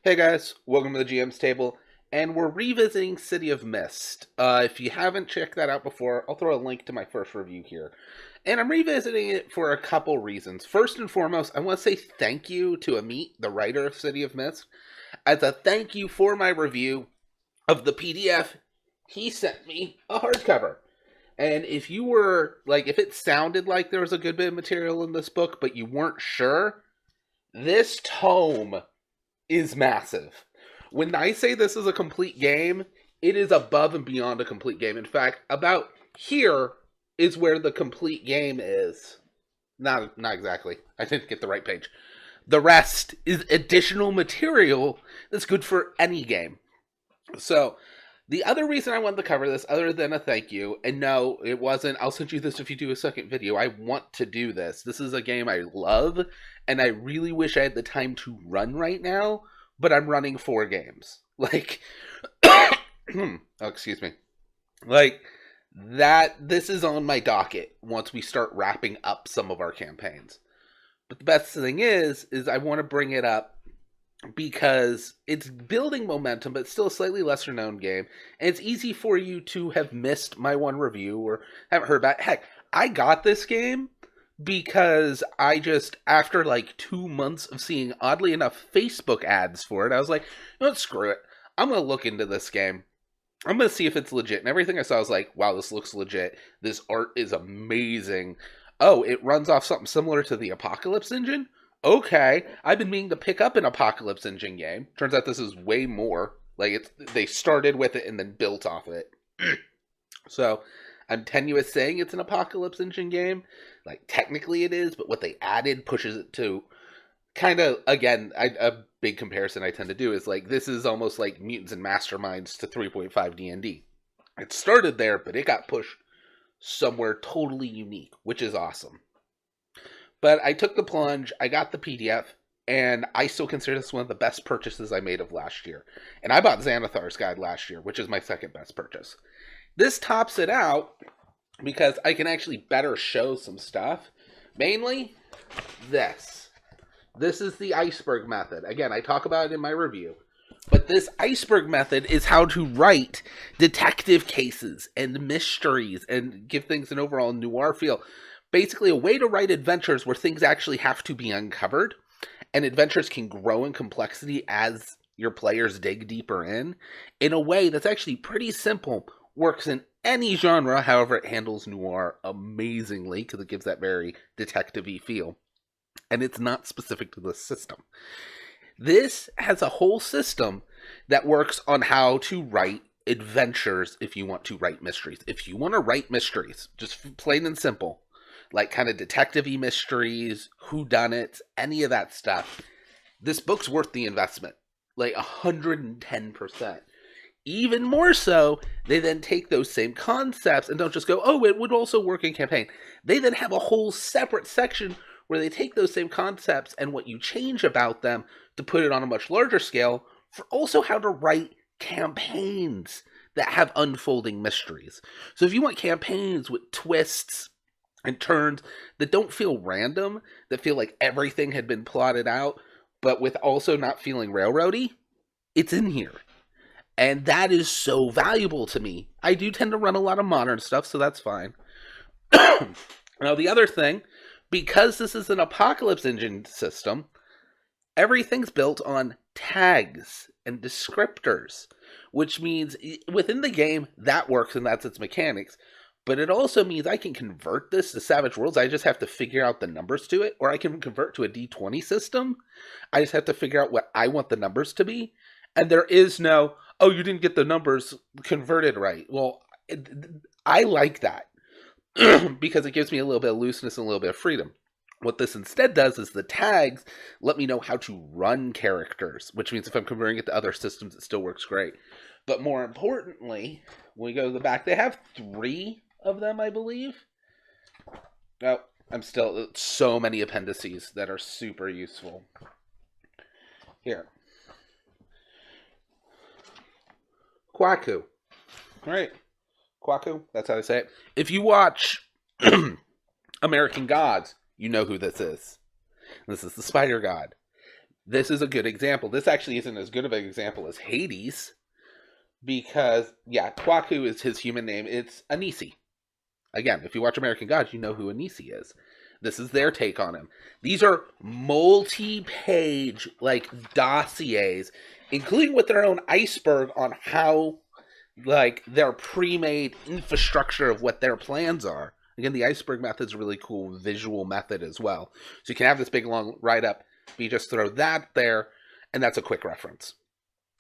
Hey guys, welcome to the GM's table, and we're revisiting City of Mist. If you haven't checked that out before, I'll throw a link to my first review here. And I'm revisiting it for a couple reasons. First and foremost, I want to say thank you to Amit, the writer of City of Mist, as a thank you for my review of the PDF. He sent me a hardcover. And if you were, if it sounded like there was a good bit of material in this book, but you weren't sure, this tome is massive. When I say this is a complete game, it is above and beyond a complete game. In fact, about here is where the complete game is. Not exactly. I didn't get the right page. The rest is additional material that's good for any game. So, the other reason I wanted to cover this, other than a thank you, and no, it wasn't, I'll send you this if you do a second video. I want to do this. This is a game I love, and I really wish I had the time to run right now, but I'm running 4 games. Oh, excuse me. This is on my docket once we start wrapping up some of our campaigns. But the best thing is I want to bring it up because it's building momentum, but still a slightly lesser known game, and it's easy for you to have missed my one review or haven't heard about it. Heck, I got this game because I just, after 2 months of seeing, oddly enough, Facebook ads for it, I was like, screw it. I'm going to look into this game. I'm going to see if it's legit. And everything I saw was like, wow, this looks legit. This art is amazing. Oh, it runs off something similar to the Apocalypse engine? Okay, I've been meaning to pick up an Apocalypse engine game. Turns out this is way more. They started with it and then built off it. So, I'm tenuous saying it's an Apocalypse engine game. Technically it is, but what they added pushes it to kind of, again, a big comparison I tend to do is this is almost like Mutants and Masterminds to 3.5 D&D. It started there, but it got pushed somewhere totally unique, which is awesome. But I took the plunge, I got the PDF, and I still consider this one of the best purchases I made of last year. And I bought Xanathar's Guide last year, which is my second best purchase. This tops it out because I can actually better show some stuff. Mainly, this. This is the iceberg method. Again, I talk about it in my review. But this iceberg method is how to write detective cases and mysteries and give things an overall noir feel. Basically, a way to write adventures where things actually have to be uncovered, and adventures can grow in complexity as your players dig deeper in a way that's actually pretty simple, works in any genre, however it handles noir amazingly, because it gives that very detective-y feel, and it's not specific to the system. This has a whole system that works on how to write adventures if you want to write mysteries. If you want to write mysteries, just plain and simple, kind of detective-y mysteries, whodunits, any of that stuff, this book's worth the investment. 110%. Even more so, they then take those same concepts and don't just go, oh, it would also work in campaign. They then have a whole separate section where they take those same concepts and what you change about them to put it on a much larger scale for also how to write campaigns that have unfolding mysteries. So if you want campaigns with twists and turns that don't feel random, that feel like everything had been plotted out, but with also not feeling railroady, it's in here. And that is so valuable to me. I do tend to run a lot of modern stuff, so that's fine. Now, the other thing, because this is an Apocalypse engine system, everything's built on tags and descriptors, which means within the game, that works and that's its mechanics. But it also means I can convert this to Savage Worlds. I just have to figure out the numbers to it. Or I can convert to a D20 system. I just have to figure out what I want the numbers to be. And there is no, oh, you didn't get the numbers converted right. Well, I like that. Because it gives me a little bit of looseness and a little bit of freedom. What this instead does is the tags let me know how to run characters. Which means if I'm converting it to other systems, it still works great. But more importantly, when we go to the back, they have 3 of them, I believe. Oh, so many appendices that are super useful. Here. Kwaku. Right. Kwaku, that's how they say it. If you watch American Gods, you know who this is. This is the Spider God. This is a good example. This actually isn't as good of an example as Hades, because, yeah, Kwaku is his human name. It's Anisi. Again, if you watch American Gods, you know who Anisi is. This is their take on him. These are multi-page, like, dossiers, including with their own iceberg on how, like, their pre-made infrastructure of what their plans are. Again, the iceberg method is a really cool visual method as well. So you can have this big, long write-up, but you just throw that there, and that's a quick reference.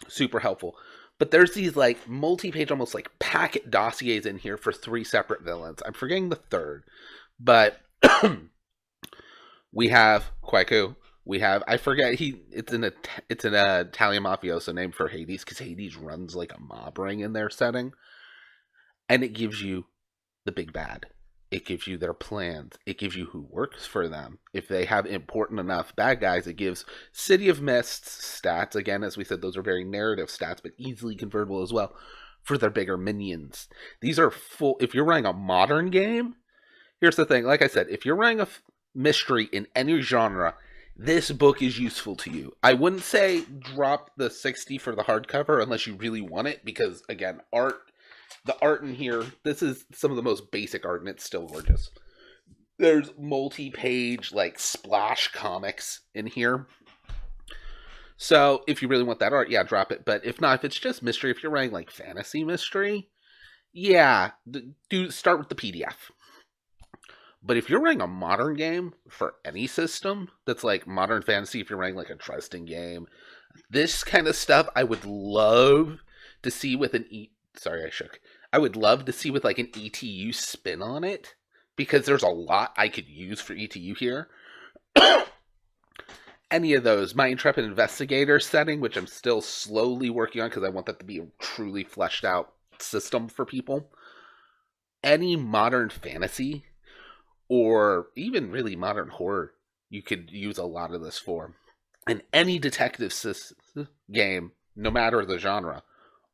Super helpful. But there's these, like, multi-page, almost like packet dossiers in here for 3 separate villains. I'm forgetting the third. But we have Kwaku. We have, I forget, it's an Italian mafioso name for Hades, because Hades runs like a mob ring in their setting. And it gives you the big bad. It gives you their plans. It gives you who works for them. If they have important enough bad guys, it gives City of Mist's stats. Again, as we said, those are very narrative stats, but easily convertible as well for their bigger minions. These are full. If you're running a modern game, here's the thing. Like I said, if you're running a mystery in any genre, this book is useful to you. I wouldn't say drop the $60 for the hardcover unless you really want it, because, again, the art in here, this is some of the most basic art, and it's still gorgeous. There's multi-page, like, splash comics in here. So, if you really want that art, yeah, drop it. But if not, if it's just mystery, if you're writing, like, fantasy mystery, yeah, start with the PDF. But if you're writing a modern game for any system that's, like, modern fantasy, if you're writing, like, a Dresden game, this kind of stuff I would love to see with I would love to see with, like, an ETU spin on it, because there's a lot I could use for ETU here. Any of those, my Intrepid Investigator setting, which I'm still slowly working on because I want that to be a truly fleshed out system for people. Any modern fantasy, or even really modern horror, you could use a lot of this for. And any detective game, no matter the genre,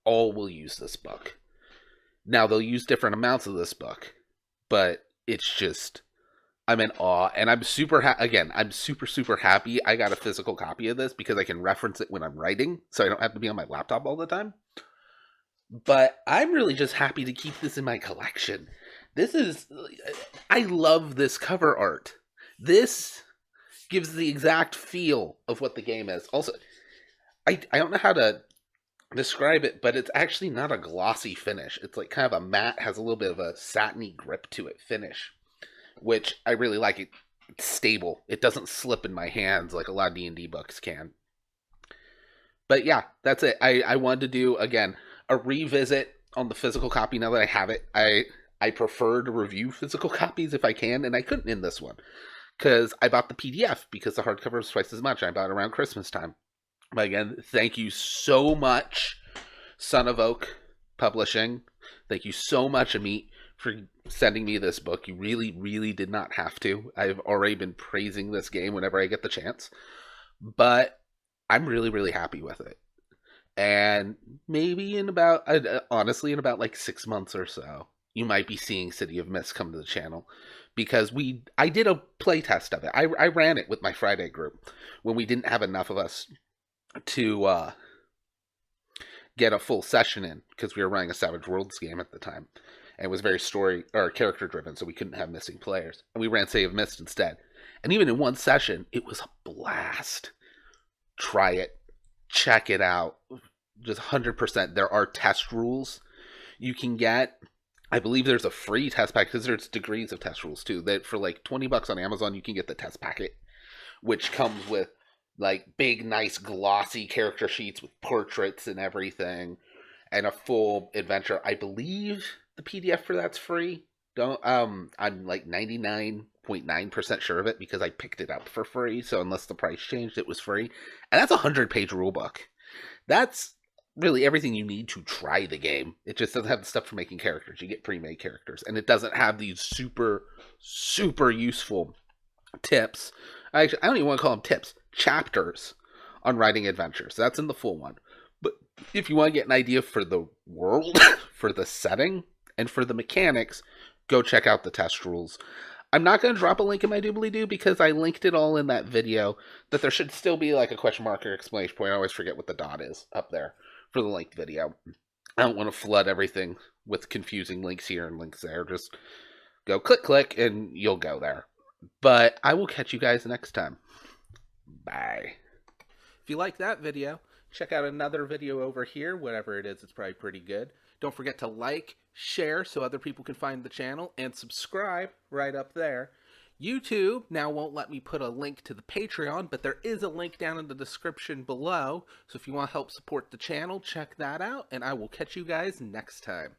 all will use this book. Now, they'll use different amounts of this book, but it's just, I'm in awe, and I'm super, I'm super happy I got a physical copy of this, because I can reference it when I'm writing, so I don't have to be on my laptop all the time. But I'm really just happy to keep this in my collection. I love this cover art. This gives the exact feel of what the game is. Also, I don't know how to describe it, but it's actually not a glossy finish. It's like kind of a matte, has a little bit of a satiny grip to it finish, which I really like. It's stable. It doesn't slip in my hands like a lot of D&D books can. But yeah, that's it. I wanted to do, again, a revisit on the physical copy now that I have it. I prefer to review physical copies if I can, and I couldn't in this one, because I bought the PDF, because the hardcover was twice as much. I bought it around Christmas time. But again, thank you so much, Son of Oak Publishing. Thank you so much, Amit, for sending me this book. You really, really did not have to. I've already been praising this game whenever I get the chance. But I'm really, really happy with it. And maybe honestly, in about like 6 months or so, you might be seeing City of Mist come to the channel. Because I did a playtest of it. I ran it with my Friday group when we didn't have enough of us to get a full session in, because we were running a Savage Worlds game at the time, and it was very character driven, so we couldn't have missing players, and we ran City of Mist instead. And even in one session, it was a blast. Try it, check it out, just 100%. There are test rules you can get. I believe there's a free test pack, because there's degrees of test rules too, that for like $20 on Amazon you can get the test packet, which comes with like big, nice, glossy character sheets with portraits and everything, and a full adventure. I believe the PDF for that's free. I'm like 99.9% sure of it, because I picked it up for free. So unless the price changed, it was free. And that's a 100-page rulebook. That's really everything you need to try the game. It just doesn't have the stuff for making characters. You get pre-made characters, and it doesn't have these super, super useful tips. I don't even want to call them tips. Chapters on writing adventures. That's in the full one. But if you want to get an idea for the world, for the setting, and for the mechanics, go check out the test rules. I'm not going to drop a link in my doobly-doo because I linked it all in that video, that there should still be like a question mark or exclamation point. I always forget what the dot is up there for the linked video. I don't want to flood everything with confusing links here and links there. Just go click, and you'll go there. But I will catch you guys next time. Bye. If you like that video, check out another video over here. Whatever it is, it's probably pretty good. Don't forget to like, share so other people can find the channel, and subscribe right up there. YouTube now won't let me put a link to the Patreon, but there is a link down in the description below. So if you want to help support the channel, check that out, and I will catch you guys next time.